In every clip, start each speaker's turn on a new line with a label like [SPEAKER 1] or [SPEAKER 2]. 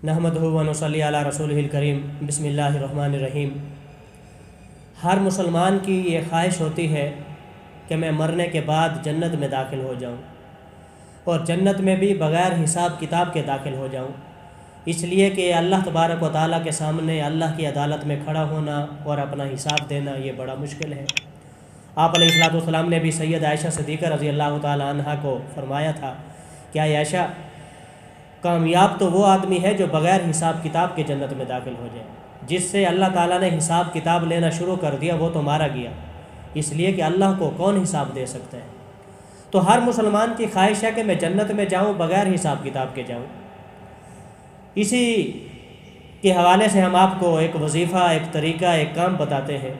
[SPEAKER 1] نحمدہ و نصلی علی رسولہ الکریم بسم اللہ الرحمن الرحیم۔ ہر مسلمان کی یہ خواہش ہوتی ہے کہ میں مرنے کے بعد جنت میں داخل ہو جاؤں، اور جنت میں بھی بغیر حساب کتاب کے داخل ہو جاؤں، اس لیے کہ اللہ تبارک و تعالیٰ کے سامنے اللہ کی عدالت میں کھڑا ہونا اور اپنا حساب دینا یہ بڑا مشکل ہے۔ آپ علیہ الصلوۃ والسلام نے بھی سید عائشہ صدیقہ رضی اللہ تعالیٰ عنہ کو فرمایا تھا کہ اے عائشہ، کامیاب تو وہ آدمی ہے جو بغیر حساب کتاب کے جنت میں داخل ہو جائے۔ جس سے اللہ تعالیٰ نے حساب کتاب لینا شروع کر دیا وہ تو مارا گیا، اس لیے کہ اللہ کو کون حساب دے سکتا ہے۔ تو ہر مسلمان کی خواہش ہے کہ میں جنت میں جاؤں، بغیر حساب کتاب کے جاؤں۔ اسی کے حوالے سے ہم آپ کو ایک وظیفہ، ایک طریقہ، ایک کام بتاتے ہیں،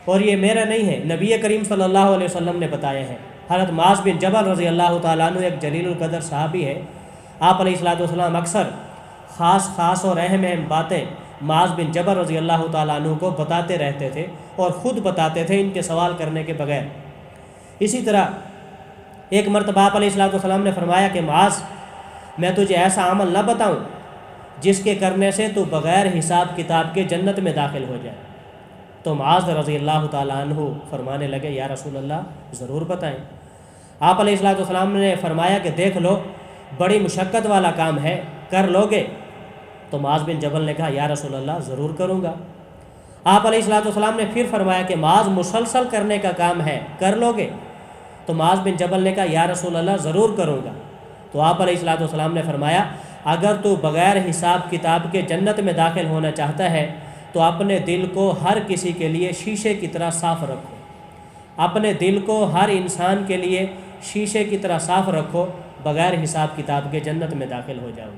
[SPEAKER 1] اور یہ میرا نہیں ہے، نبی کریم صلی اللہ علیہ وسلم نے بتایا ہے۔ حضرت معاذ بن جبل رضی اللہ تعالیٰ عنہ ایک جلیل القدر صحابی ہے۔ آپ علیہ الصلوۃ والسلام اکثر خاص اور اہم باتیں معاذ بن جبل رضی اللہ تعالیٰ عنہ کو بتاتے رہتے تھے، اور خود بتاتے تھے ان کے سوال کرنے کے بغیر۔ اسی طرح ایک مرتبہ آپ علیہ الصلوۃ والسلام نے فرمایا کہ معاذ، میں تجھے ایسا عمل نہ بتاؤں جس کے کرنے سے تو بغیر حساب کتاب کے جنت میں داخل ہو جائے؟ تو معاذ رضی اللہ تعالیٰ عنہ فرمانے لگے، یا رسول اللہ ضرور بتائیں۔ آپ علیہ الصلوۃ والسلام نے فرمایا کہ دیکھ لو، بڑی مشقت والا کام ہے، کر لو گے؟ تو معاذ بن جبل نے کہا، یا رسول اللہ ضرور کروں گا۔ آپ علیہ الصلوۃ والسلام نے پھر فرمایا کہ معاذ مسلسل کرنے کا کام ہے، کر لو گے؟ تو معاذ بن جبل نے کہا، یا رسول اللہ ضرور کروں گا۔ تو آپ علیہ الصلوۃ والسلام نے فرمایا، اگر تو بغیر حساب کتاب کے جنت میں داخل ہونا چاہتا ہے تو اپنے دل کو ہر کسی کے لیے شیشے کی طرح صاف رکھو، اپنے دل کو ہر انسان کے لیے شیشے کی طرح صاف رکھو، بغیر حساب کتاب کے جنت میں داخل ہو جاؤ۔